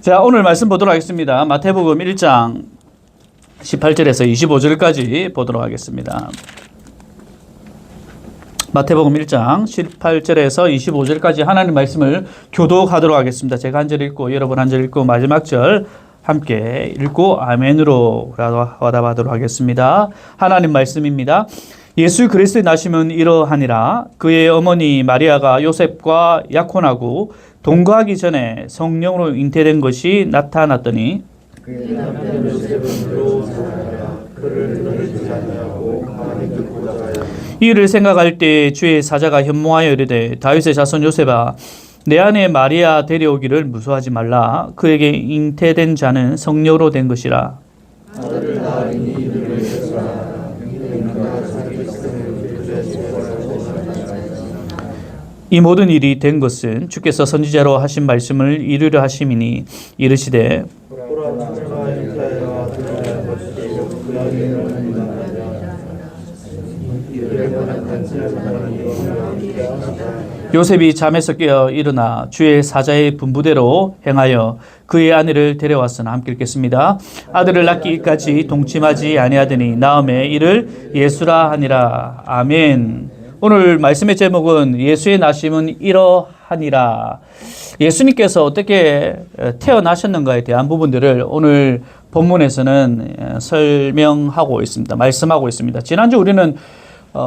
자, 오늘 말씀 보도록 하겠습니다. 마태복음 1장 18절에서 25절까지 보도록 하겠습니다. 마태복음 1장 18절에서 25절까지 하나님 말씀을 교독하도록 하겠습니다. 제가 한 절 읽고 여러분 한 절 읽고 마지막 절 함께 읽고 아멘으로 화답하도록 하겠습니다. 하나님 말씀입니다. 예수 그리스도의 나심은 이러하니라. 그의 어머니 마리아가 요셉과 약혼하고 동거하기 전에 성령으로 잉태된 것이 나타났더니 그의 남편 요셉으로 살아라. 그를 너희지 아니하고 가만히 듣고자 하여. 이를 생각할 때 주의 사자가 현몽하여 이르되 다윗의 자손 요셉아 내 아내 마리아 데려오기를 무서워하지 말라. 그에게 잉태된 자는 성령으로 된 것이라. 아들을 낳으니 이름을 예수라. 이 모든 일이 된 것은 주께서 선지자로 하신 말씀을 이루려 하심이니 이르시되 요셉이 잠에서 깨어 일어나 주의 사자의 분부대로 행하여 그의 아내를 데려왔으나 함께 읽겠습니다. 아들을 낳기까지 동침하지 아니하더니 나음에 이를 예수라 하니라. 아멘. 오늘 말씀의 제목은 예수의 나심은 이러하니라. 예수님께서 어떻게 태어나셨는가에 대한 부분들을 오늘 본문에서는 설명하고 있습니다. 말씀하고 있습니다. 지난주 우리는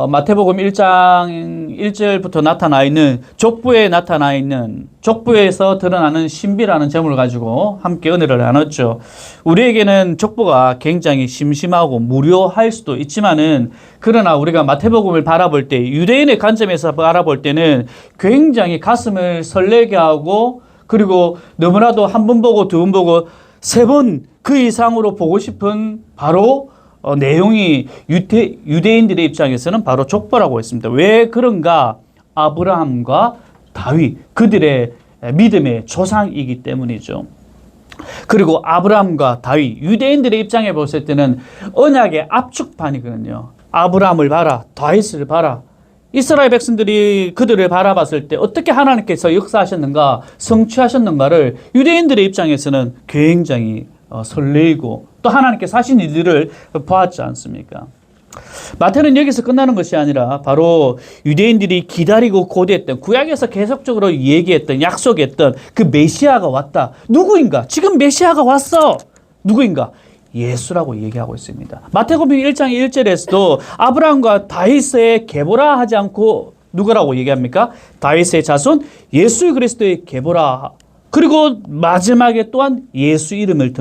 마태복음 1장 1절부터 나타나 있는 족부에 나타나 있는 족부에서 드러나는 신비라는 점을 가지고 함께 은혜를 나눴죠. 우리에게는 족부가 굉장히 심심하고 무료할 수도 있지만은 그러나 우리가 마태복음을 바라볼 때 유대인의 관점에서 바라볼 때는 굉장히 가슴을 설레게 하고 그리고 너무나도 한 번 보고 두 번 보고 세 번 그 이상으로 보고 싶은 바로 내용이 유대인들의 입장에서는 바로 족보라고 했습니다. 왜 그런가? 아브라함과 다윗, 그들의 믿음의 조상이기 때문이죠. 그리고 아브라함과 다윗, 유대인들의 입장에 봤을 때는 언약의 압축판이거든요. 아브라함을 봐라, 다윗을 봐라. 이스라엘 백성들이 그들을 바라봤을 때 어떻게 하나님께서 역사하셨는가, 성취하셨는가를 유대인들의 입장에서는 굉장히 설레이고 또 하나님께서 하신 일들을 보았지 않습니까? 마태는 여기서 끝나는 것이 아니라 바로 유대인들이 기다리고 고대했던 구약에서 계속적으로 얘기했던 약속했던 그 메시아가 왔다. 누구인가? 지금 메시아가 왔어. 누구인가? 예수라고 얘기하고 있습니다. 마태복음 1장 1절에서도 아브라함과 다윗의 계보라 하지 않고 누구라고 얘기합니까? 다윗의 자손 예수 그리스도의 계보라. 그리고 마지막에 또한 예수 이름을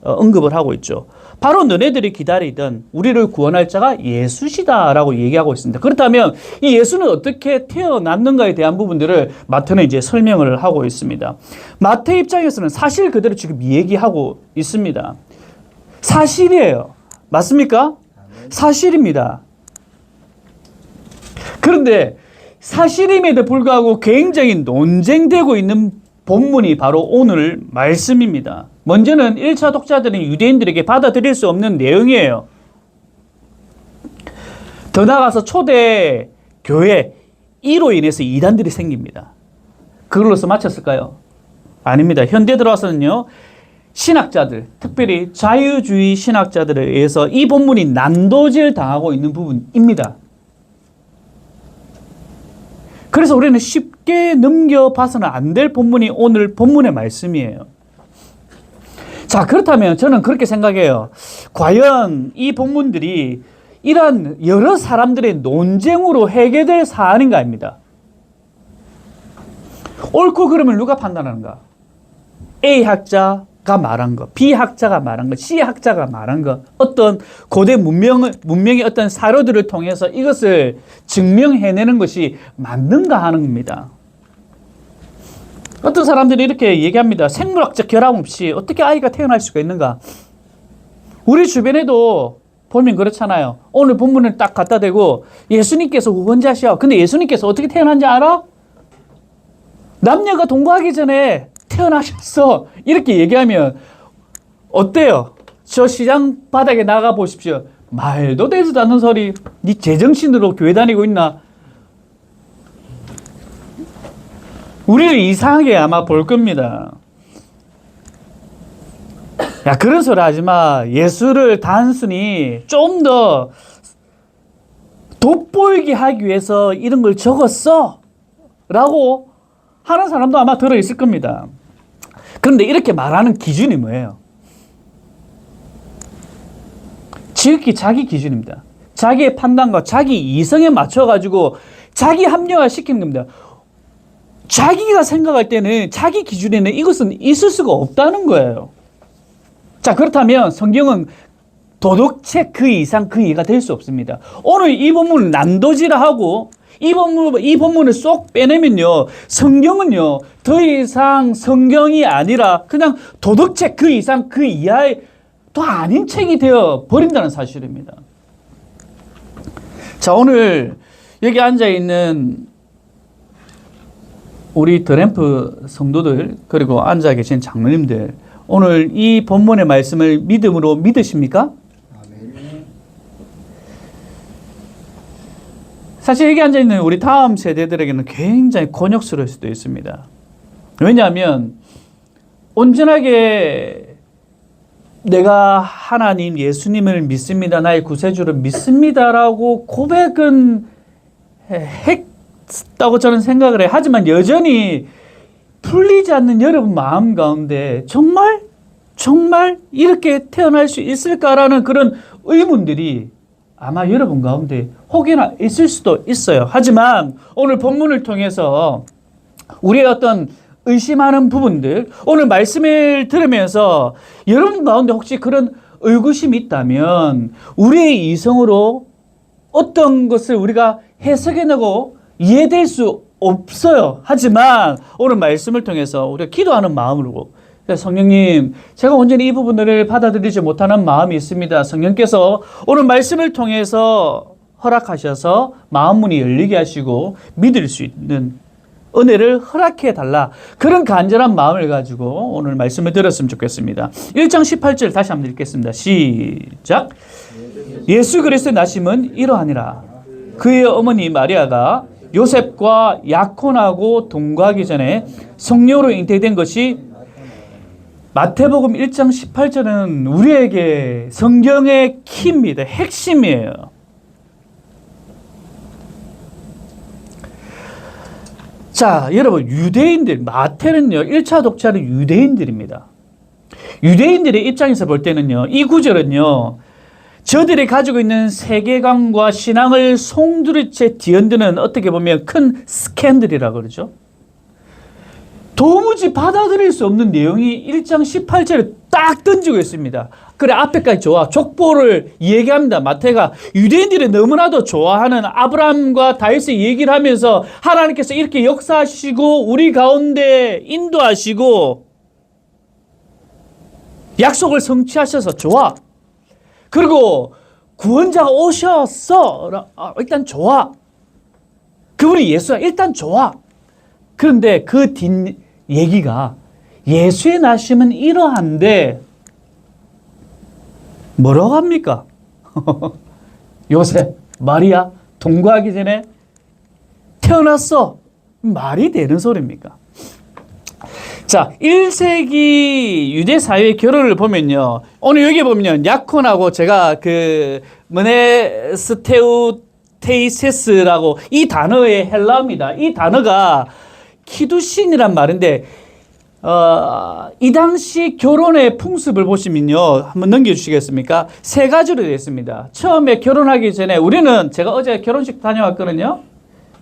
언급을 하고 있죠. 바로 너네들이 기다리던 우리를 구원할 자가 예수시다라고 얘기하고 있습니다. 그렇다면 이 예수는 어떻게 태어났는가에 대한 부분들을 마태는 이제 설명을 하고 있습니다. 마태 입장에서는 사실 그대로 지금 얘기하고 있습니다. 사실이에요. 맞습니까? 사실입니다. 그런데 사실임에도 불구하고 굉장히 논쟁되고 있는 본문이 바로 오늘 말씀입니다. 먼저는 1차 독자들은 유대인들에게 받아들일 수 없는 내용이에요. 더 나아가서 초대 교회 이로 인해서 이단들이 생깁니다. 그걸로서 마쳤을까요? 아닙니다. 현대 들어와서는요. 신학자들, 특별히 자유주의 신학자들에 의해서 이 본문이 난도질 당하고 있는 부분입니다. 그래서 우리는 쉽게 넘겨봐서는 안 될 본문이 오늘 본문의 말씀이에요. 자, 그렇다면 저는 그렇게 생각해요. 과연 이 본문들이 이러한 여러 사람들의 논쟁으로 해결될 사안인가 합니다. 옳고 그름을 누가 판단하는가? A 학자가 말한 것, B 학자가 말한 것, C 학자가 말한 것, 어떤 고대 문명의 어떤 사료들을 통해서 이것을 증명해내는 것이 맞는가 하는 겁니다. 어떤 사람들이 이렇게 얘기합니다. 생물학적 결함 없이 어떻게 아이가 태어날 수가 있는가? 우리 주변에도 보면 그렇잖아요. 오늘 본문을 딱 갖다 대고 예수님께서 후원자시오. 근데 예수님께서 어떻게 태어난지 알아? 남녀가 동거하기 전에 태어나셨어. 이렇게 얘기하면 어때요? 저 시장 바닥에 나가 보십시오. 말도 되지도 않는 소리. 네 제정신으로 교회 다니고 있나? 우리를 이상하게 아마 볼 겁니다. 야, 그런 소리 하지 마. 예수를 단순히 좀 더 돋보이게 하기 위해서 이런 걸 적었어. 라고 하는 사람도 아마 들어있을 겁니다. 그런데 이렇게 말하는 기준이 뭐예요? 지극히 자기 기준입니다. 자기의 판단과 자기 이성에 맞춰가지고 자기 합리화 시키는 겁니다. 자기가 생각할 때는 자기 기준에는 이것은 있을 수가 없다는 거예요. 자, 그렇다면 성경은 도덕책 그 이상 그 이하가 될 수 없습니다. 오늘 이 본문을 난도질을 하고 이 본문을 쏙 빼내면요, 성경은요 더 이상 성경이 아니라 그냥 도덕책 그 이상 그 이하의 더 아닌 책이 되어 버린다는 사실입니다. 자, 오늘 여기 앉아있는 우리 드램프 성도들, 그리고 앉아 계신 장로님들, 오늘 이 본문의 말씀을 믿음으로 믿으십니까? 사실 여기 앉아있는 우리 다음 세대들에게는 굉장히 곤욕스러울 수도 있습니다. 왜냐하면 온전하게 내가 하나님 예수님을 믿습니다, 나의 구세주를 믿습니다라고 고백은 했다고 저는 생각을 해요. 하지만 여전히 풀리지 않는 여러분 마음 가운데 정말 이렇게 태어날 수 있을까라는 그런 의문들이 아마 여러분 가운데 혹여나 있을 수도 있어요. 하지만 오늘 본문을 통해서 우리의 어떤 의심하는 부분들, 오늘 말씀을 들으면서 여러분 가운데 혹시 그런 의구심이 있다면 우리의 이성으로 어떤 것을 우리가 해석해내고 이해될 수 없어요. 하지만 오늘 말씀을 통해서 우리가 기도하는 마음으로, 성령님, 제가 온전히 이 부분을 받아들이지 못하는 마음이 있습니다. 성령께서 오늘 말씀을 통해서 허락하셔서 마음 문이 열리게 하시고 믿을 수 있는 은혜를 허락해 달라. 그런 간절한 마음을 가지고 오늘 말씀을 들었으면 좋겠습니다. 1장 18절 다시 한번 읽겠습니다. 시작. 예수 그리스도의 나심은 이러하니라. 그의 어머니 마리아가 요셉과 약혼하고 동거하기 전에 성령으로 잉태된 것이, 마태복음 1장 18절은 우리에게 성경의 키입니다. 핵심이에요. 자, 여러분, 유대인들, 마태는요, 1차 독자는 유대인들입니다. 유대인들의 입장에서 볼 때는요, 이 구절은요, 저들이 가지고 있는 세계관과 신앙을 송두리째 뒤흔드는, 어떻게 보면 큰 스캔들이라고 그러죠. 도무지 받아들일 수 없는 내용이 1장 18절에 딱 던지고 있습니다. 그래, 앞에까지 좋아. 족보를 얘기합니다. 마태가 유대인들이 너무나도 좋아하는 아브라함과 다윗의 얘기를 하면서 하나님께서 이렇게 역사하시고 우리 가운데 인도하시고 약속을 성취하셔서 좋아. 그리고 구원자가 오셨어. 일단 좋아. 그분이 예수야. 일단 좋아. 그런데 그 뒷 얘기가, 예수의 나심은 이러한데 뭐라고 합니까? 요셉, 마리아 동거하기 전에 태어났어. 말이 되는 소리입니까? 자, 1세기 유대 사회의 결혼을 보면요, 오늘 여기 보면 약혼하고, 제가 그 모네스테우테이세스라고 이 단어의 헬라어입니다. 이 단어가 키두신이란 말인데, 이 당시 결혼의 풍습을 보시면요, 한번 넘겨주시겠습니까? 세 가지로 되어 있습니다. 처음에 결혼하기 전에 우리는, 제가 어제 결혼식 다녀왔거든요.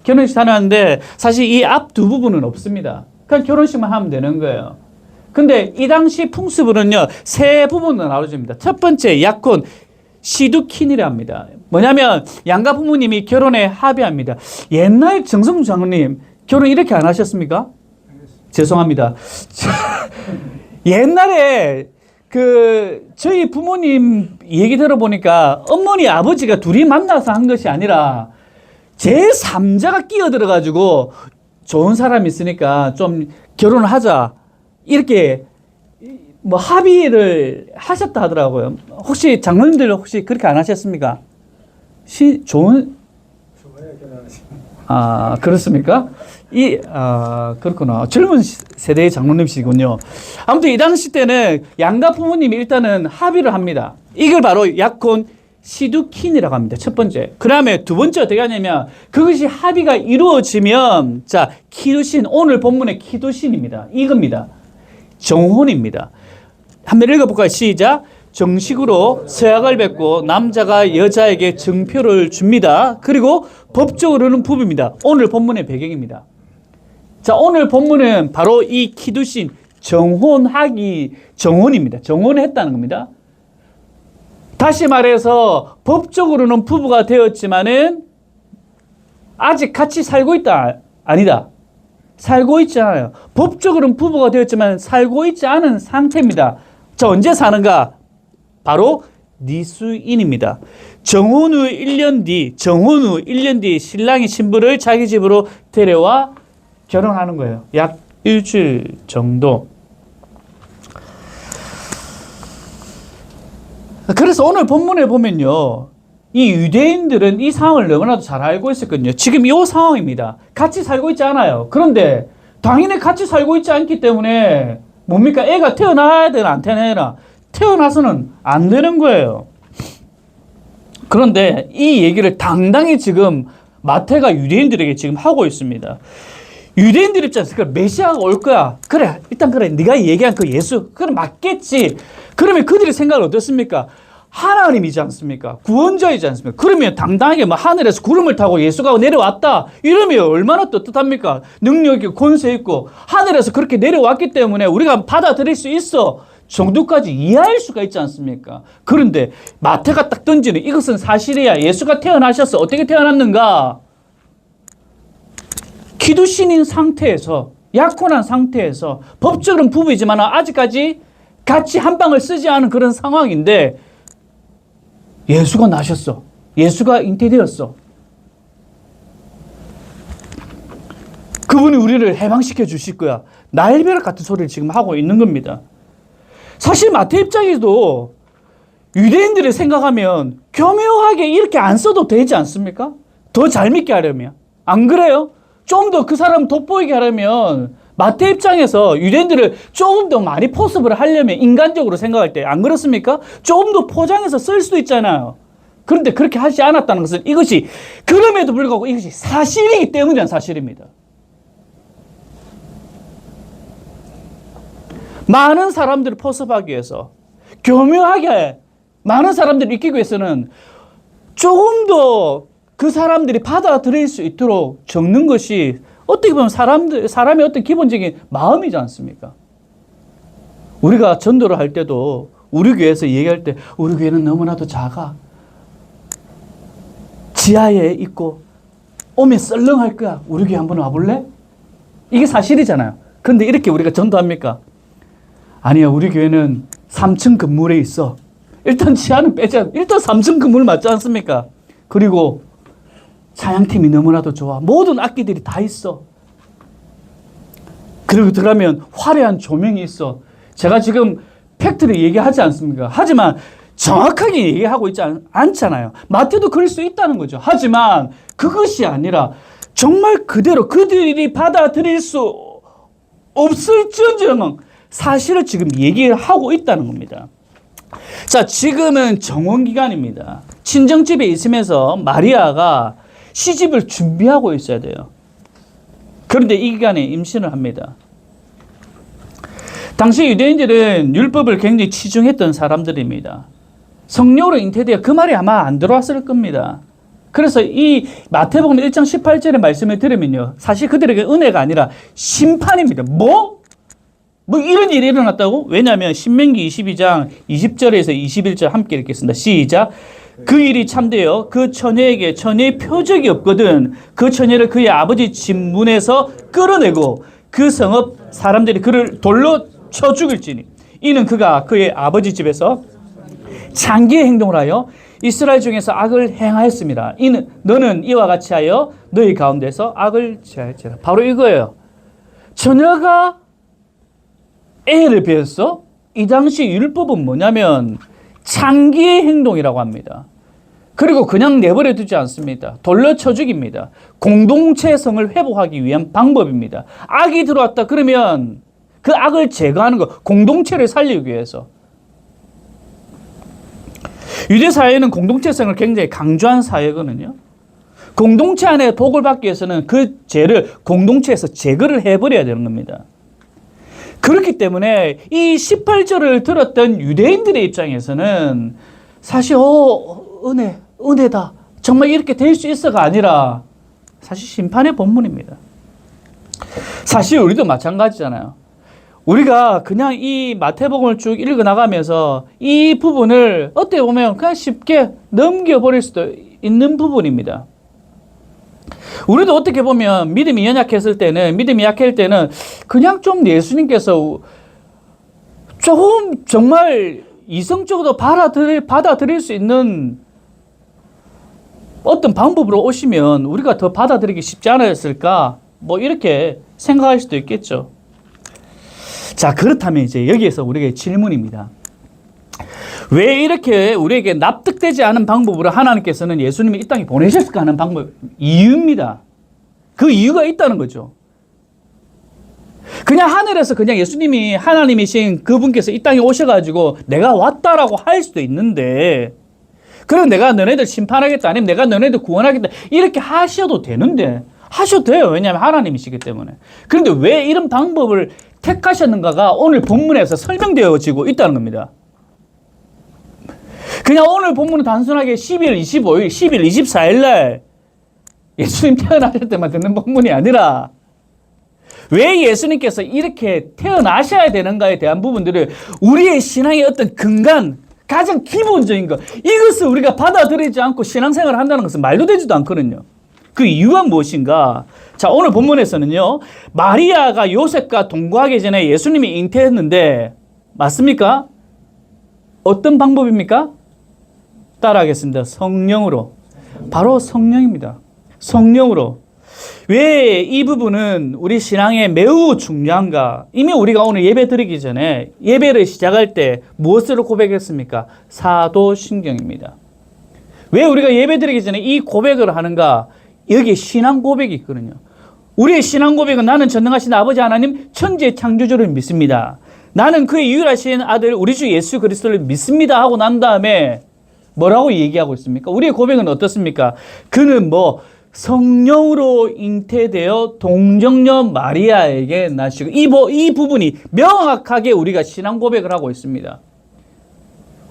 결혼식 다녀왔는데 사실 이 앞 두 부분은 없습니다. 그냥 결혼식만 하면 되는 거예요. 근데 이 당시 풍습으로는요, 세 부분으로 나눠집니다. 첫 번째, 약혼, 시두킨이라 합니다. 뭐냐면 양가 부모님이 결혼에 합의합니다. 옛날 정성주 장로님 결혼 이렇게 안 하셨습니까? 죄송합니다. 옛날에 저희 부모님 얘기 들어보니까 어머니 아버지가 둘이 만나서 한 것이 아니라 제3자가 끼어들어가지고 좋은 사람이 있으니까 좀 결혼을 하자, 이렇게 뭐 합의를 하셨다 하더라고요. 혹시 장로님들 혹시 그렇게 안 하셨습니까? 좋아야 결혼하시면. 아, 그렇습니까? 그렇구나. 젊은 세대의 장로님이시군요. 아무튼 이 당시 때는 양가 부모님이 일단은 합의를 합니다. 이걸 바로 약혼 시두킨이라고 합니다. 첫 번째. 그 다음에 두 번째 어떻게 하냐면 그것이 합의가 이루어지면 자, 키두신, 오늘 본문의 키두신입니다. 이겁니다. 정혼입니다. 한번 읽어볼까요? 시작. 정식으로 서약을 맺고 남자가 여자에게 증표를 줍니다. 그리고 법적으로는 부부입니다. 오늘 본문의 배경입니다. 자, 오늘 본문은 바로 이 키두신 정혼입니다. 정혼을 했다는 겁니다. 다시 말해서 법적으로는 부부가 되었지만은 아직 같이 살고 있다. 아니다. 살고 있지 않아요. 법적으로는 부부가 되었지만 살고 있지 않은 상태입니다. 자, 언제 사는가? 바로 니수인입니다. 정혼 후 1년 뒤 신랑이 신부를 자기 집으로 데려와 결혼하는 거예요. 약 일주일 정도. 그래서 오늘 본문에 보면요. 이 유대인들은 이 상황을 너무나도 잘 알고 있었거든요. 지금 이 상황입니다. 같이 살고 있지 않아요. 그런데 당연히 같이 살고 있지 않기 때문에 뭡니까? 애가 태어나야 되나 안 태어나야 태어나서는 안 되는 거예요. 그런데 이 얘기를 당당히 지금 마태가 유대인들에게 지금 하고 있습니다. 유대인들 입장에서 그래, 메시아가 올 거야. 그래, 일단 그래, 네가 얘기한 그 예수, 그래 맞겠지. 그러면 그들의 생각은 어떻습니까? 하나님이지 않습니까? 구원자이지 않습니까? 그러면 당당하게 뭐 하늘에서 구름을 타고 예수가 내려왔다. 이러면 얼마나 떳떳합니까? 능력 있고 권세 있고 하늘에서 그렇게 내려왔기 때문에 우리가 받아들일 수 있어. 정도까지 이해할 수가 있지 않습니까? 그런데 마태가 딱 던지는 이것은 사실이야. 예수가 태어나셨어. 어떻게 태어났는가? 기두신인 상태에서, 약혼한 상태에서 법적으로는 부부이지만 아직까지 같이 한 방을 쓰지 않은 그런 상황인데 예수가 나셨어. 예수가 잉태되었어. 그분이 우리를 해방시켜 주실 거야. 날벼락 같은 소리를 지금 하고 있는 겁니다. 사실 마태 입장에도 유대인들이 생각하면 교묘하게 이렇게 안 써도 되지 않습니까? 더 잘 믿게 하려면. 안 그래요? 좀 더 그 사람 돋보이게 하려면 마태 입장에서 유대인들을 조금 더 많이 포섭을 하려면 인간적으로 생각할 때 안 그렇습니까? 조금 더 포장해서 쓸 수도 있잖아요. 그런데 그렇게 하지 않았다는 것은 이것이 그럼에도 불구하고 이것이 사실이기 때문이란 사실입니다. 많은 사람들을 포섭하기 위해서 교묘하게 많은 사람들을 이기기 위해서는 조금 더 그 사람들이 받아들일 수 있도록 적는 것이 어떻게 보면 사람의 어떤 기본적인 마음이지 않습니까? 우리가 전도를 할 때도 우리 교회에서 얘기할 때 우리 교회는 너무나도 작아. 지하에 있고 오면 썰렁할 거야. 우리 교회 한번 와볼래? 이게 사실이잖아요. 그런데 이렇게 우리가 전도합니까? 아니야. 우리 교회는 3층 건물에 있어. 일단 지하는 빼자. 일단 3층 건물 맞지 않습니까? 그리고 찬양팀이 너무나도 좋아. 모든 악기들이 다 있어. 그리고 들어가면 화려한 조명이 있어. 제가 지금 팩트를 얘기하지 않습니까? 하지만 정확하게 얘기하고 있지 않잖아요. 마태도 그럴 수 있다는 거죠. 하지만 그것이 아니라 정말 그대로 그들이 받아들일 수 없을지언정 사실을 지금 얘기를 하고 있다는 겁니다. 자, 지금은 정혼기간입니다. 친정집에 있으면서 마리아가 시집을 준비하고 있어야 돼요. 그런데 이 기간에 임신을 합니다. 당시 유대인들은 율법을 굉장히 치중했던 사람들입니다. 성령으로 잉태되어 그 말이 아마 안 들어왔을 겁니다. 그래서 이 마태복음 1장 18절의 말씀을 들으면요. 사실 그들에게 은혜가 아니라 심판입니다. 뭐 이런 일이 일어났다고? 왜냐하면 신명기 22장 20절에서 21절 함께 읽겠습니다. 시작. 그 일이 참되어 그 처녀에게 처녀의 표적이 없거든 그 처녀를 그의 아버지 집 문에서 끌어내고 그 성읍 사람들이 그를 돌로 쳐 죽일지니 이는 그가 그의 아버지 집에서 장기의 행동을 하여 이스라엘 중에서 악을 행하였습니다. 이는 너는 이와 같이 하여 너희 가운데서 악을 제할지라. 바로 이거예요. 처녀가 애를 배웠어? 이 당시 율법은 뭐냐면 창기의 행동이라고 합니다. 그리고 그냥 내버려 두지 않습니다. 돌려 쳐 죽입니다. 공동체성을 회복하기 위한 방법입니다. 악이 들어왔다 그러면 그 악을 제거하는 것, 공동체를 살리기 위해서. 유대 사회는 공동체성을 굉장히 강조한 사회거든요. 공동체 안에 복을 받기 위해서는 그 죄를 공동체에서 제거를 해버려야 되는 겁니다. 그렇기 때문에 이 18절을 들었던 유대인들의 입장에서는 사실 은혜다. 정말 이렇게 될 수 있어가 아니라 사실 심판의 본문입니다. 사실 우리도 마찬가지잖아요. 우리가 그냥 이 마태복음을 쭉 읽어나가면서 이 부분을 어떻게 보면 그냥 쉽게 넘겨버릴 수도 있는 부분입니다. 우리도 어떻게 보면 믿음이 약할 때는 그냥 좀 예수님께서 조금 정말 이성적으로 받아들일 수 있는 어떤 방법으로 오시면 우리가 더 받아들이기 쉽지 않았을까? 뭐 이렇게 생각할 수도 있겠죠. 자, 그렇다면 이제 여기에서 우리에게 질문입니다. 왜 이렇게 우리에게 납득되지 않은 방법으로 하나님께서는 예수님을 이 땅에 보내셨을까 하는 이유입니다. 그 이유가 있다는 거죠. 그냥 하늘에서 그냥 예수님이 하나님이신 그분께서 이 땅에 오셔가지고 내가 왔다라고 할 수도 있는데, 그럼 내가 너네들 심판하겠다, 아니면 내가 너네들 구원하겠다, 이렇게 하셔도 되는데, 하셔도 돼요. 왜냐하면 하나님이시기 때문에. 그런데 왜 이런 방법을 택하셨는가가 오늘 본문에서 설명되어지고 있다는 겁니다. 그냥 오늘 본문은 단순하게 10일, 25일, 10일, 24일 날 예수님 태어나실 때만 듣는 본문이 아니라 왜 예수님께서 이렇게 태어나셔야 되는가에 대한 부분들을 우리의 신앙의 어떤 근간, 가장 기본적인 것, 이것을 우리가 받아들이지 않고 신앙생활을 한다는 것은 말도 되지도 않거든요. 그 이유가 무엇인가? 자, 오늘 본문에서는요, 마리아가 요셉과 동거하기 전에 예수님이 잉태했는데, 맞습니까? 어떤 방법입니까? 따라하겠습니다. 성령으로. 바로 성령입니다. 성령으로. 왜 이 부분은 우리 신앙에 매우 중요한가? 이미 우리가 오늘 예배 드리기 전에 예배를 시작할 때 무엇으로 고백했습니까? 사도신경입니다. 왜 우리가 예배 드리기 전에 이 고백을 하는가? 여기 신앙 고백이 있거든요. 우리의 신앙 고백은 나는 전능하신 아버지 하나님 천지의 창조주를 믿습니다. 나는 그의 유일하신 아들 우리 주 예수 그리스도를 믿습니다 하고 난 다음에 뭐라고 얘기하고 있습니까? 우리의 고백은 어떻습니까? 그는 성령으로 잉태되어 동정녀 마리아에게 나시고, 이 부분이 명확하게 우리가 신앙 고백을 하고 있습니다.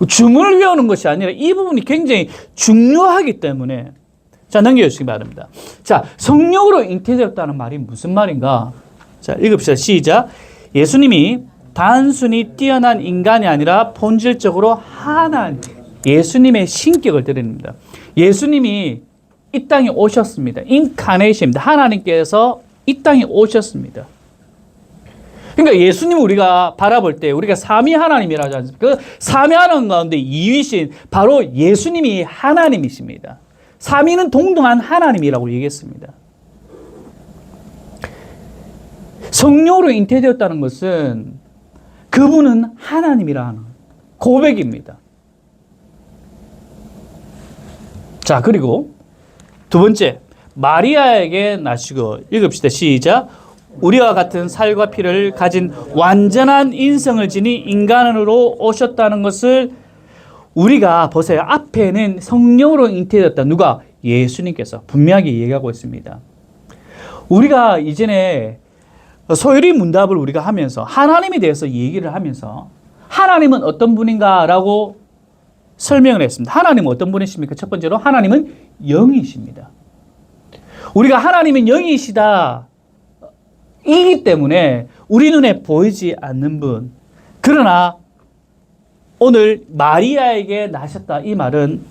주문을 외우는 것이 아니라 이 부분이 굉장히 중요하기 때문에. 자, 넘겨주시기 바랍니다. 자, 성령으로 잉태되었다는 말이 무슨 말인가? 자, 읽읍시다. 시작. 예수님이 단순히 뛰어난 인간이 아니라 본질적으로 하나님, 예수님의 신격을 드립니다. 예수님이 이 땅에 오셨습니다. 인카네이션입니다. 하나님께서 이 땅에 오셨습니다. 그러니까 예수님 우리가 바라볼 때 우리가 삼위 하나님이라고 하지 않습니까? 그 삼위 하나님 가운데 2위신 바로 예수님이 하나님이십니다. 삼위는 동등한 하나님이라고 얘기했습니다. 성령으로 잉태되었다는 것은 그분은 하나님이라는 고백입니다. 자, 그리고 두 번째, 마리아에게 나시고, 읽읍시다. 시작. 우리와 같은 살과 피를 가진 완전한 인성을 지니 인간으로 오셨다는 것을 우리가 보세요. 앞에는 성령으로 잉태되었다. 누가? 예수님께서 분명하게 얘기하고 있습니다. 우리가 이전에 소요리 문답을 우리가 하면서 하나님에 대해서 얘기를 하면서 하나님은 어떤 분인가라고 설명을 했습니다. 하나님은 어떤 분이십니까? 첫 번째로 하나님은 영이십니다. 우리가 하나님은 영이시다 이기 때문에 우리 눈에 보이지 않는 분. 그러나 오늘 마리아에게 나셨다 이 말은,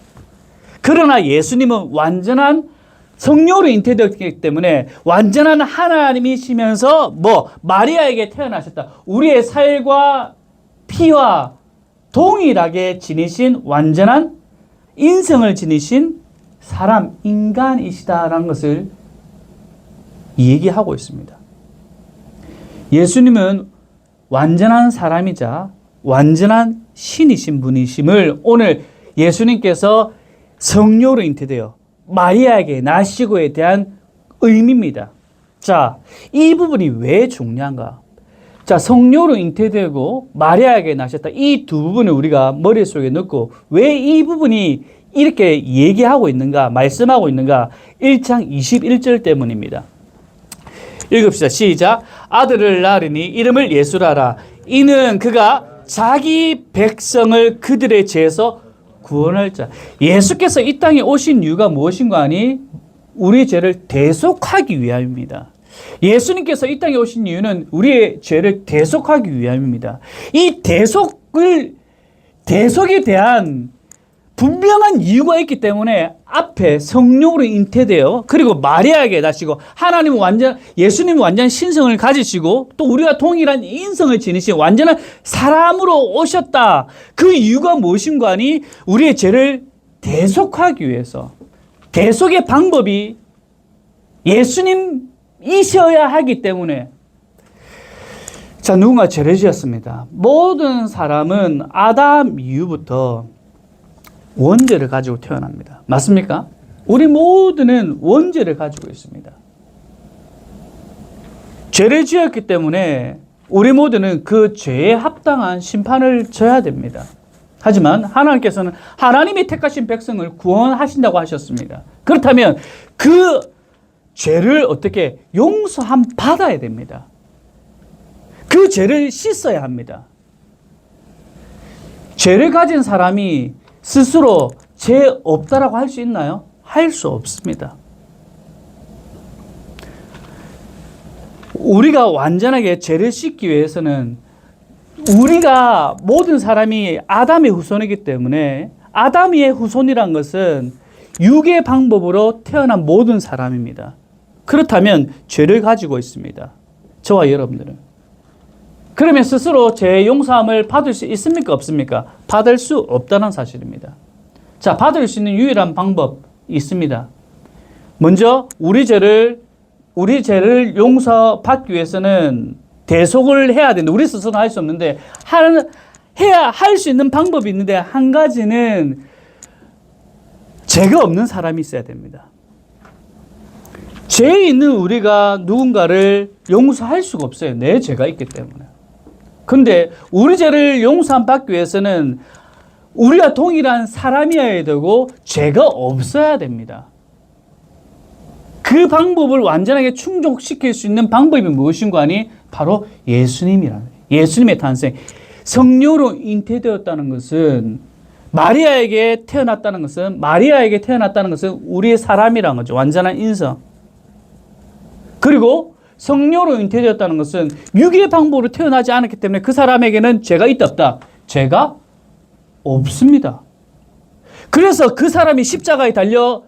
그러나 예수님은 완전한 성령으로 잉태되었기 때문에 완전한 하나님이시면서 마리아에게 태어나셨다. 우리의 살과 피와 동일하게 지니신 완전한 인성을 지니신 사람, 인간이시다라는 것을 얘기하고 있습니다. 예수님은 완전한 사람이자 완전한 신이신 분이심을 오늘 예수님께서 성령으로 잉태되어 마리아에게 나시고에 대한 의미입니다. 자, 이 부분이 왜 중요한가? 자, 성령으로 잉태되고 마리아에게 나셨다. 이 두 부분을 우리가 머릿속에 넣고 왜 이 부분이 이렇게 얘기하고 있는가, 말씀하고 있는가? 1장 21절 때문입니다. 읽읍시다. 시작. 아들을 낳으리니 이름을 예수라라. 이는 그가 자기 백성을 그들의 죄에서 구원할 자. 예수께서 이 땅에 오신 이유가 무엇인가 하니 우리 죄를 대속하기 위함입니다. 예수님께서 이 땅에 오신 이유는 우리의 죄를 대속하기 위함입니다. 이 대속에 대한 분명한 이유가 있기 때문에 앞에 성령으로 잉태되어 그리고 마리아에게 나시고 예수님은 완전 신성을 가지시고 또 우리와 동일한 인성을 지니신 완전한 사람으로 오셨다. 그 이유가 무엇인가 하니 우리의 죄를 대속하기 위해서. 대속의 방법이 예수님이셔야 하기 때문에. 자, 누군가 죄를 지었습니다. 모든 사람은 아담 이후부터 원죄를 가지고 태어납니다. 맞습니까? 우리 모두는 원죄를 가지고 있습니다. 죄를 지었기 때문에 우리 모두는 그 죄에 합당한 심판을 져야 됩니다. 하지만 하나님께서는 하나님이 택하신 백성을 구원하신다고 하셨습니다. 그렇다면 그 죄를 어떻게 용서함 받아야 됩니다. 그 죄를 씻어야 합니다. 죄를 가진 사람이 스스로 죄 없다라고 할 수 있나요? 할 수 없습니다. 우리가 완전하게 죄를 씻기 위해서는 우리가 모든 사람이 아담의 후손이기 때문에 아담의 후손이란 것은 육의 방법으로 태어난 모든 사람입니다. 그렇다면 죄를 가지고 있습니다. 저와 여러분들은. 그러면 스스로 죄 용서함을 받을 수 있습니까? 없습니까? 받을 수 없다는 사실입니다. 자, 받을 수 있는 유일한 방법이 있습니다. 먼저 우리 죄를 용서받기 위해서는 대속을 해야 되는데 우리 스스로는 할 수 없는데 할 수 있는 방법이 있는데 한 가지는 죄가 없는 사람이 있어야 됩니다. 죄 있는 우리가 누군가를 용서할 수가 없어요. 내 죄가 있기 때문에. 근데 우리 죄를 용서함 받기 위해서는 우리가 동일한 사람이어야 되고 죄가 없어야 됩니다. 그 방법을 완전하게 충족시킬 수 있는 방법이 무엇인가 하니 바로 예수님의 탄생. 성령으로 잉태되었다는 것은 마리아에게 태어났다는 것은 우리의 사람이라는 거죠. 완전한 인성. 그리고 성령으로 잉태되었다는 것은 육의 방법으로 태어나지 않았기 때문에 그 사람에게는 죄가 있다 없다? 죄가 없습니다. 그래서 그 사람이 십자가에 달려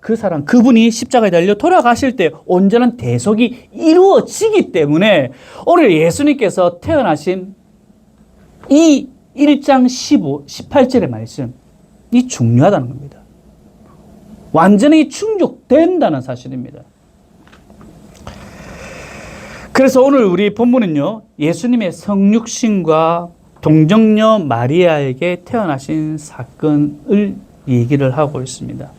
그분이 십자가에 달려 돌아가실 때 온전한 대속이 이루어지기 때문에 오늘 예수님께서 태어나신 이 1장 18절의 말씀이 중요하다는 겁니다. 완전히 충족된다는 사실입니다. 그래서 오늘 우리 본문은요, 예수님의 성육신과 동정녀 마리아에게 태어나신 사건을 얘기를 하고 있습니다.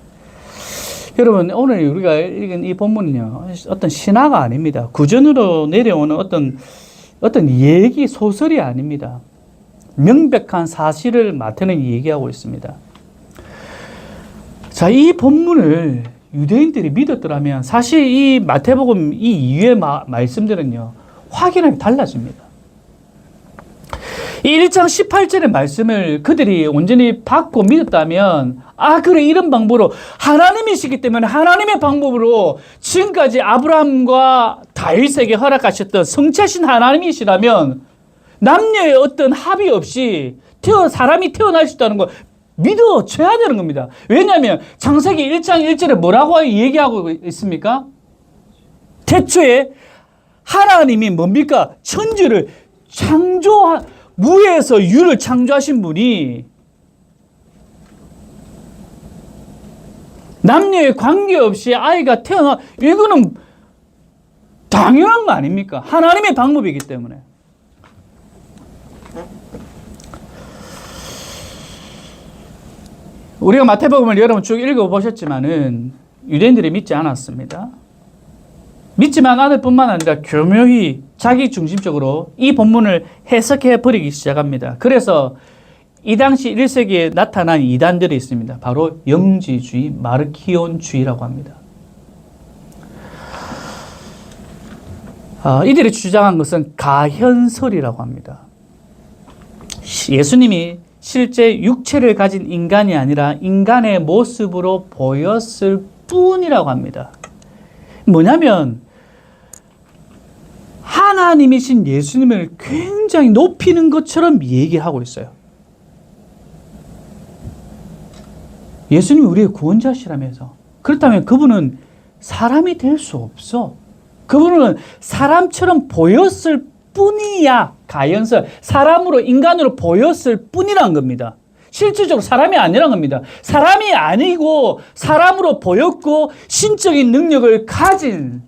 여러분, 오늘 우리가 읽은 이 본문은요, 어떤 신화가 아닙니다. 구전으로 내려오는 어떤 얘기, 소설이 아닙니다. 명백한 사실을 나타내는 얘기하고 있습니다. 자, 이 본문을 유대인들이 믿었더라면 사실 이 마태복음 이 이후의 말씀들은요, 확연하게 달라집니다. 이 1장 18절의 말씀을 그들이 온전히 받고 믿었다면, 그래, 이런 방법으로 하나님이시기 때문에 하나님의 방법으로 지금까지 아브라함과 다윗에게 허락하셨던 성취하신 하나님이시라면 남녀의 어떤 합의 없이 사람이 태어날 수 있다는 걸 믿어줘야 되는 겁니다. 왜냐하면 창세기 1장 1절에 뭐라고 얘기하고 있습니까? 태초에 하나님이 뭡니까? 천지를 무에서 유를 창조하신 분이 남녀의 관계없이 아이가 이거는 당연한 거 아닙니까? 하나님의 방법이기 때문에. 우리가 마태복음을 여러분 쭉 읽어보셨지만은 유대인들이 믿지 않았습니다. 믿지만 않을 뿐만 아니라 교묘히 자기 중심적으로 이 본문을 해석해 버리기 시작합니다. 그래서 이 당시 1세기에 나타난 이단들이 있습니다. 바로 영지주의, 마르키온주의라고 합니다. 이들이 주장한 것은 가현설이라고 합니다. 예수님이 실제 육체를 가진 인간이 아니라 인간의 모습으로 보였을 뿐이라고 합니다. 뭐냐면 하나님이신 예수님을 굉장히 높이는 것처럼 얘기하고 있어요. 예수님이 우리의 구원자시라면서. 그렇다면 그분은 사람이 될 수 없어. 그분은 사람처럼 보였을 뿐이야. 가연설. 사람으로, 인간으로 보였을 뿐이란 겁니다. 실질적으로 사람이 아니란 겁니다. 사람이 아니고 사람으로 보였고 신적인 능력을 가진,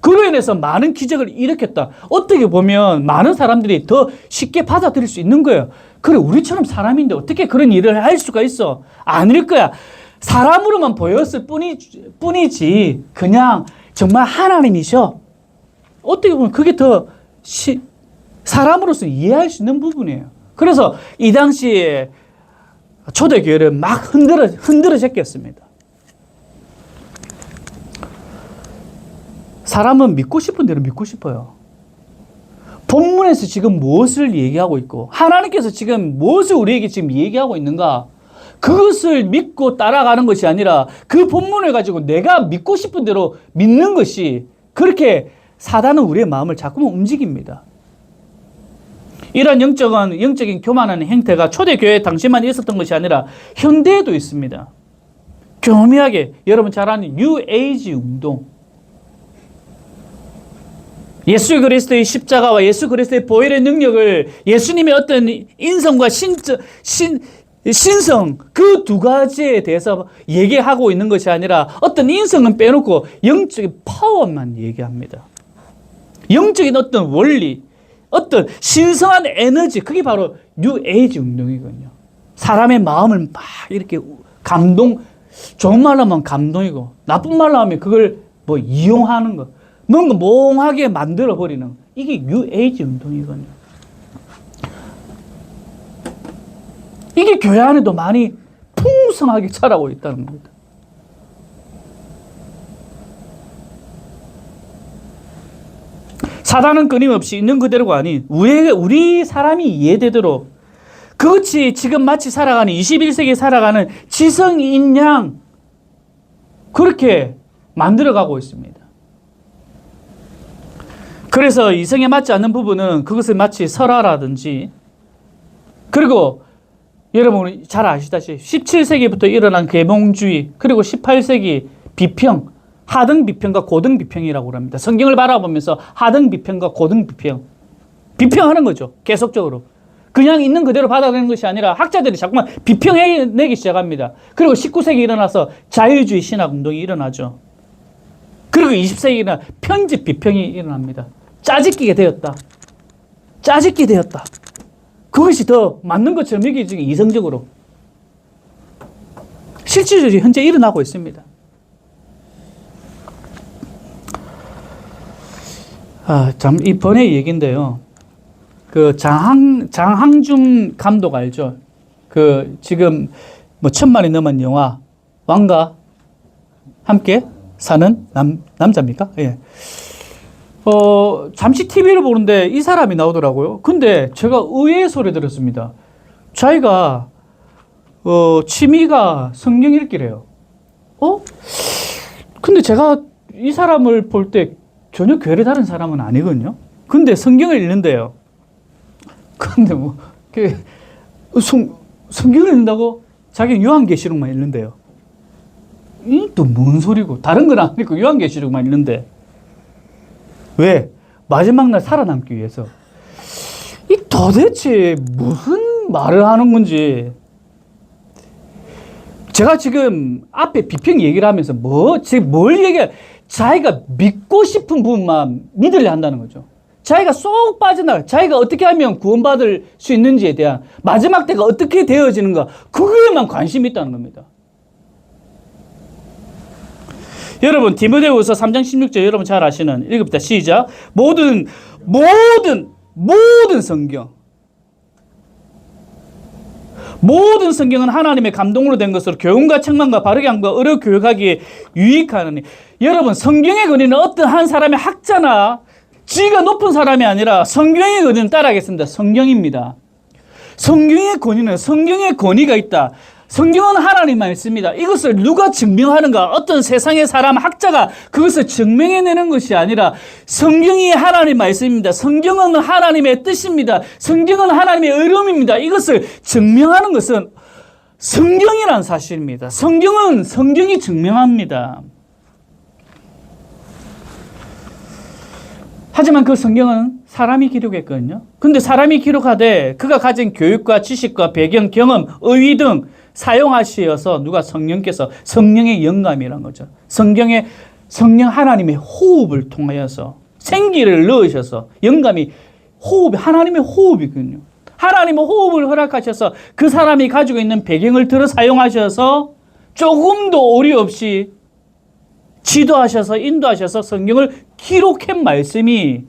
그로 인해서 많은 기적을 일으켰다. 어떻게 보면 많은 사람들이 더 쉽게 받아들일 수 있는 거예요. 그래, 우리처럼 사람인데 어떻게 그런 일을 할 수가 있어? 아닐 거야. 사람으로만 보였을 뿐이지 그냥 정말 하나님이셔. 어떻게 보면 그게 더 사람으로서 이해할 수 있는 부분이에요. 그래서 이 당시에 초대교회를 막 흔들어 제꼈습니다. 사람은 믿고 싶은 대로 믿고 싶어요. 본문에서 지금 무엇을 얘기하고 있고 하나님께서 지금 무엇을 우리에게 지금 얘기하고 있는가? 그것을 믿고 따라가는 것이 아니라 그 본문을 가지고 내가 믿고 싶은 대로 믿는 것이, 그렇게 사단은 우리의 마음을 자꾸만 움직입니다. 이런 영적인 교만하는 행태가 초대교회 당시만 있었던 것이 아니라 현대에도 있습니다. 교묘하게 여러분 잘 아는 뉴 에이지 운동. 예수 그리스도의 십자가와 예수 그리스도의 보혈의 능력을, 예수님의 어떤 인성과 신성, 그 두 가지에 대해서 얘기하고 있는 것이 아니라 어떤 인성은 빼놓고 영적인 파워만 얘기합니다. 영적인 어떤 원리, 어떤 신성한 에너지, 그게 바로 뉴 에이지 운동이거든요. 사람의 마음을 막 이렇게 좋은 말로 하면 감동이고 나쁜 말로 하면 그걸 뭐 이용하는 거, 뭔가 몽하게 만들어버리는, 이게 뉴 에이지 운동이거든요. 이게 교회 안에도 많이 풍성하게 자라고 있다는 겁니다. 사단은 끊임없이 있는 그대로가 아닌 우리 사람이 이해되도록, 그것이 지금 마치 살아가는 21세기에 살아가는 지성인 양 그렇게 만들어가고 있습니다. 그래서 이성에 맞지 않는 부분은 그것을 마치 설화라든지, 그리고 여러분 잘 아시다시피 17세기부터 일어난 계몽주의, 그리고 18세기 비평, 하등 비평과 고등 비평이라고 합니다. 성경을 바라보면서 하등 비평과 고등 비평, 비평하는 거죠. 계속적으로. 그냥 있는 그대로 받아들이는 것이 아니라 학자들이 자꾸만 비평해내기 시작합니다. 그리고 19세기 일어나서 자유주의 신학 운동이 일어나죠. 그리고 20세기는 편집 비평이 일어납니다. 짜집기게 되었다. 그것이 더 맞는 것처럼 여기지금 이성적으로. 실질적으로 현재 일어나고 있습니다. 참, 이 번의 얘기인데요. 그 장항준 감독 알죠? 그 지금 뭐 1000만이 넘은 영화 왕과 함께 사는 남자입니까? 예. 잠시 TV를 보는데 이 사람이 나오더라고요. 근데 제가 의외의 소리 들었습니다. 자기가 취미가 성경 읽기래요. 근데 제가 이 사람을 볼 때 전혀 괴를 다른 사람은 아니거든요. 근데 성경을 읽는데요. 근데 성경을 읽는다고 자기는 요한계시록만 읽는데요. 이 또 뭔 소리고, 다른 건 안 읽고 요한계시록만 읽는데. 왜? 마지막 날 살아남기 위해서. 이 도대체 무슨 말을 하는 건지. 제가 지금 앞에 비평 얘기를 하면서 지금 뭘 얘기해? 자기가 믿고 싶은 부분만 믿으려 한다는 거죠. 자기가 쏙 빠져나가, 자기가 어떻게 하면 구원받을 수 있는지에 대한 마지막 때가 어떻게 되어지는가, 그거에만 관심이 있다는 겁니다. 여러분, 디모데후서 3장 16절 여러분 잘 아시는, 읽읍시다. 시작. 모든 성경은 하나님의 감동으로 된 것으로 교훈과 책망과 바르게 함과 의로 교육하기에 유익하느니. 여러분, 성경의 권위는 어떤 한 사람의 학자나 지위가 높은 사람이 아니라 성경의 권위는 따라하겠습니다. 성경입니다. 성경의 권위는 성경의 권위가 있다. 성경은 하나님 말씀입니다. 이것을 누가 증명하는가? 어떤 세상의 사람, 학자가 그것을 증명해내는 것이 아니라 성경이 하나님 말씀입니다. 성경은 하나님의 뜻입니다. 성경은 하나님의 의로움입니다. 이것을 증명하는 것은 성경이라는 사실입니다. 성경은 성경이 증명합니다. 하지만 그 성경은 사람이 기록했거든요. 근데 사람이 기록하되 그가 가진 교육과 지식과 배경, 경험, 의위 등 사용하시어서 누가 성령께서, 성령의 영감이란 거죠. 성령 하나님의 호흡을 통하여서 생기를 넣으셔서, 영감이 하나님의 호흡이거든요. 하나님의 호흡을 허락하셔서 그 사람이 가지고 있는 배경을 들어 사용하셔서 조금도 오류 없이 지도하셔서 인도하셔서 성경을 기록한 말씀이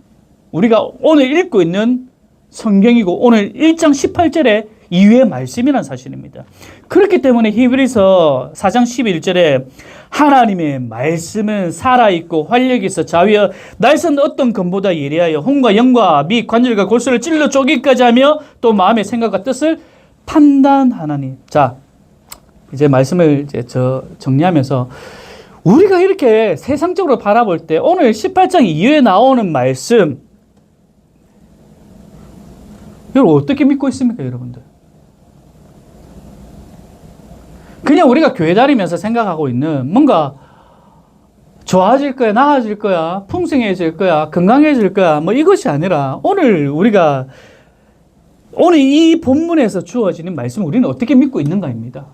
우리가 오늘 읽고 있는 성경이고 오늘 1장 18절에 이후의 말씀이라는 사실입니다. 그렇기 때문에 히브리서 4장 11절에 하나님의 말씀은 살아있고 활력이 있어 자위어 날선 어떤 검보다 예리하여 혼과 영과 및 관절과 골수를 찔러 쪼기까지 하며 또 마음의 생각과 뜻을 판단하나니. 자, 이제 말씀을 정리하면서 우리가 이렇게 세상적으로 바라볼 때 오늘 18장 이후에 나오는 말씀, 여러분 어떻게 믿고 있습니까, 여러분들? 그냥 우리가 교회 다니면서 생각하고 있는 뭔가 좋아질 거야, 나아질 거야, 풍성해질 거야, 건강해질 거야, 뭐 이것이 아니라 오늘 이 본문에서 주어지는 말씀을 우리는 어떻게 믿고 있는가입니다.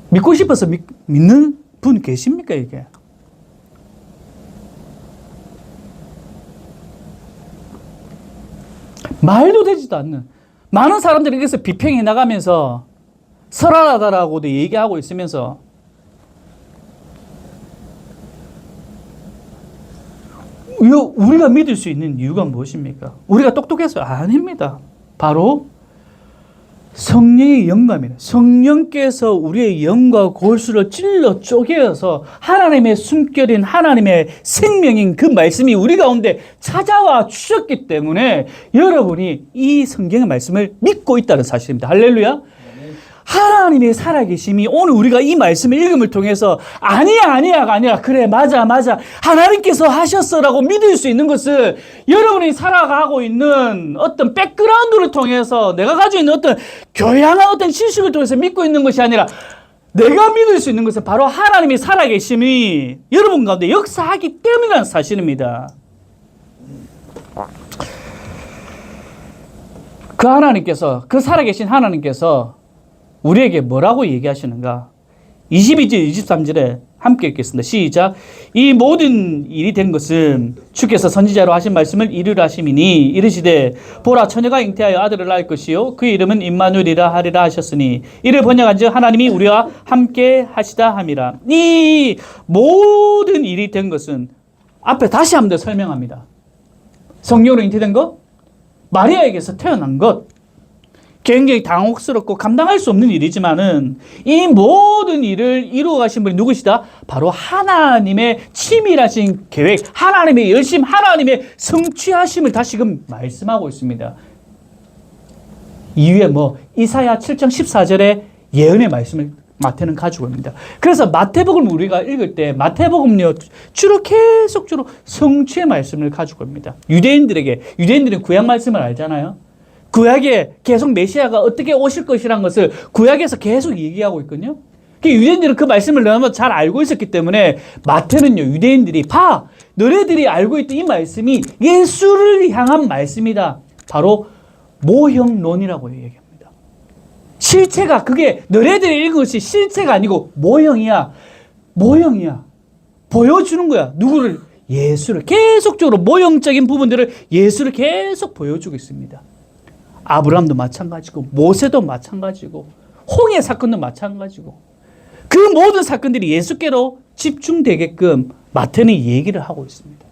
믿고 싶어서 믿는 분 계십니까, 이게? 말도 되지도 않는 많은 사람들이 여기서 비평해 나가면서 설하다라고도 얘기하고 있으면서 우리가 믿을 수 있는 이유가 무엇입니까? 우리가 똑똑해서 아닙니다. 바로 성령의 영감이에요. 성령께서 우리의 영과 골수를 찔러 쪼개어서 하나님의 숨결인 하나님의 생명인 그 말씀이 우리 가운데 찾아와 주셨기 때문에 여러분이 이 성경의 말씀을 믿고 있다는 사실입니다. 할렐루야. 하나님의 살아계심이 오늘 우리가 이 말씀을 읽음을 통해서 아니야가 아니라 그래 맞아 하나님께서 하셨어라고 믿을 수 있는 것을 여러분이 살아가고 있는 어떤 백그라운드를 통해서 내가 가지고 있는 어떤 교양한 어떤 지식을 통해서 믿고 있는 것이 아니라 내가 믿을 수 있는 것은 바로 하나님의 살아계심이 여러분 가운데 역사하기 때문이라는 사실입니다. 그 살아계신 하나님께서 우리에게 뭐라고 얘기하시는가? 22절, 23절에 함께 읽겠습니다. 시작. 이 모든 일이 된 것은 주께서 선지자로 하신 말씀을 이루려 하심이니 이르시되 보라 처녀가 잉태하여 아들을 낳을 것이요 그 이름은 임마누엘이라 하리라 하셨으니 이를 번역한즉 하나님이 우리와 함께 하시다 함이라. 이 모든 일이 된 것은 앞에 다시 한 번 더 설명합니다. 성령으로 잉태된 것, 마리아에게서 태어난 것, 굉장히 당혹스럽고 감당할 수 없는 일이지만은 이 모든 일을 이루어 가신 분이 누구시다? 바로 하나님의 치밀하신 계획, 하나님의 열심, 하나님의 성취하심을 다시금 말씀하고 있습니다. 이후에 이사야 7장 14절에 예언의 말씀을 마태는 가지고 있습니다. 그래서 마태복음 우리가 읽을 때 마태복음요 주로 성취의 말씀을 가지고 있습니다. 유대인들은 구약 말씀을 알잖아요. 구약에 계속 메시아가 어떻게 오실 것이라는 것을 구약에서 계속 얘기하고 있거든요. 유대인들은 그 말씀을 너무 잘 알고 있었기 때문에 마태는요, 유대인들이 너네들이 알고 있던 이 말씀이 예수를 향한 말씀이다. 바로 모형론이라고 얘기합니다. 실체가 그게 너네들이 읽은 것이 실체가 아니고 모형이야. 보여주는 거야. 누구를? 예수를 계속적으로 모형적인 부분들을 예수를 계속 보여주고 있습니다. 아브라함도 마찬가지고 모세도 마찬가지고 홍해 사건도 마찬가지고 그 모든 사건들이 예수께로 집중되게끔 마태는 얘기를 하고 있습니다.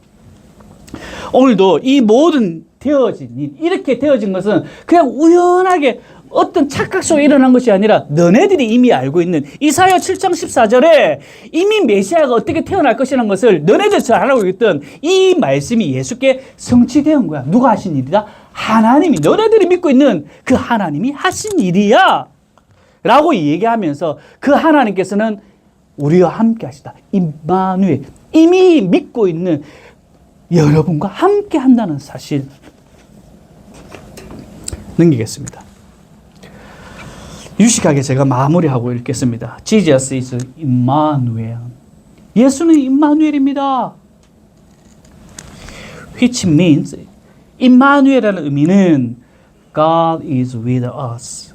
오늘도 이 모든 되어진 일, 이렇게 되어진 것은 그냥 우연하게 어떤 착각 속에 일어난 것이 아니라 너네들이 이미 알고 있는 이사야 7장 14절에 이미 메시아가 어떻게 태어날 것이라는 것을 너네들 잘 알고 있던 이 말씀이 예수께 성취되는 거야. 누가 하신 일이다? 하나님이, 너네들이 믿고 있는 그 하나님이 하신 일이야 라고 얘기하면서 그 하나님께서는 우리와 함께 하시다. 임마누엘, 이미 믿고 있는 여러분과 함께 한다는 사실 넘기겠습니다. 유식하게 제가 마무리하고 읽겠습니다. Jesus is Immanuel. 예수는 임마누엘입니다. Which means 임마누엘이라는 의미는 God is with us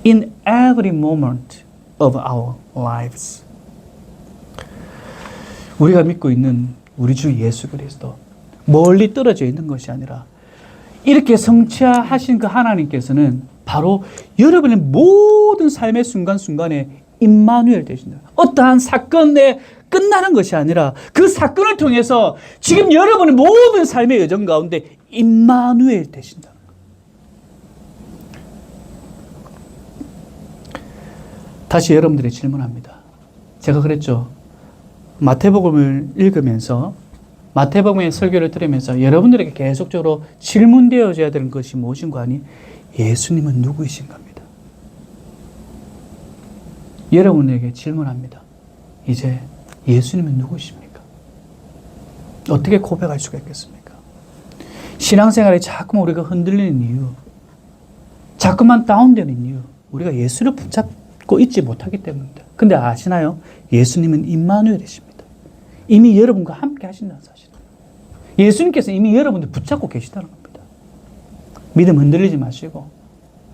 in every moment of our lives. 우리가 믿고 있는 우리 주 예수 그리스도, 멀리 떨어져 있는 것이 아니라 이렇게 성취하신 그 하나님께서는 바로 여러분의 모든 삶의 순간순간에 임마누엘 되신다. 어떠한 사건에 끝나는 것이 아니라 그 사건을 통해서 지금 여러분의 모든 삶의 여정 가운데 임마누엘 되신다. 다시 여러분들이 질문합니다. 제가 그랬죠. 마태복음을 읽으면서 마태복음의 설교를 들으면서 여러분들에게 계속적으로 질문되어져야 되는 것이 무엇인가 하니 예수님은 누구이신 겁니다. 여러분에게 질문합니다. 이제 예수님은 누구십니까? 어떻게 고백할 수가 있겠습니까? 신앙생활에 자꾸만 우리가 흔들리는 이유, 자꾸만 다운되는 이유, 우리가 예수를 붙잡고 있지 못하기 때문입니다. 근데 아시나요? 예수님은 임마누엘이십니다. 이미 여러분과 함께 하신다는 사실. 예수님께서 이미 여러분들 붙잡고 계시다는 겁니다. 믿음 흔들리지 마시고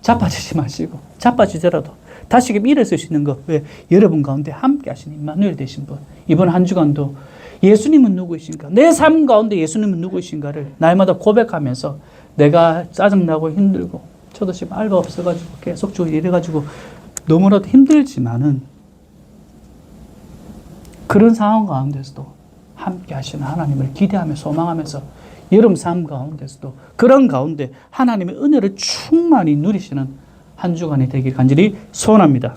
자빠지지 마시고 자빠지더라도 다시금 일어설 수 있는 것. 왜? 여러분 가운데 함께 하신 임마누엘 되신 분. 이번 한 주간도 예수님은 누구이신가? 내 삶 가운데 예수님은 누구이신가를 날마다 고백하면서 내가 짜증나고 힘들고 저도 지금 알바 없어가지고 계속 이래가지고 너무나도 힘들지만은 그런 상황 가운데서도 함께 하시는 하나님을 기대하며 소망하면서 여러분 삶 가운데서도 그런 가운데 하나님의 은혜를 충만히 누리시는 한 주간이 되길 간절히 소원합니다.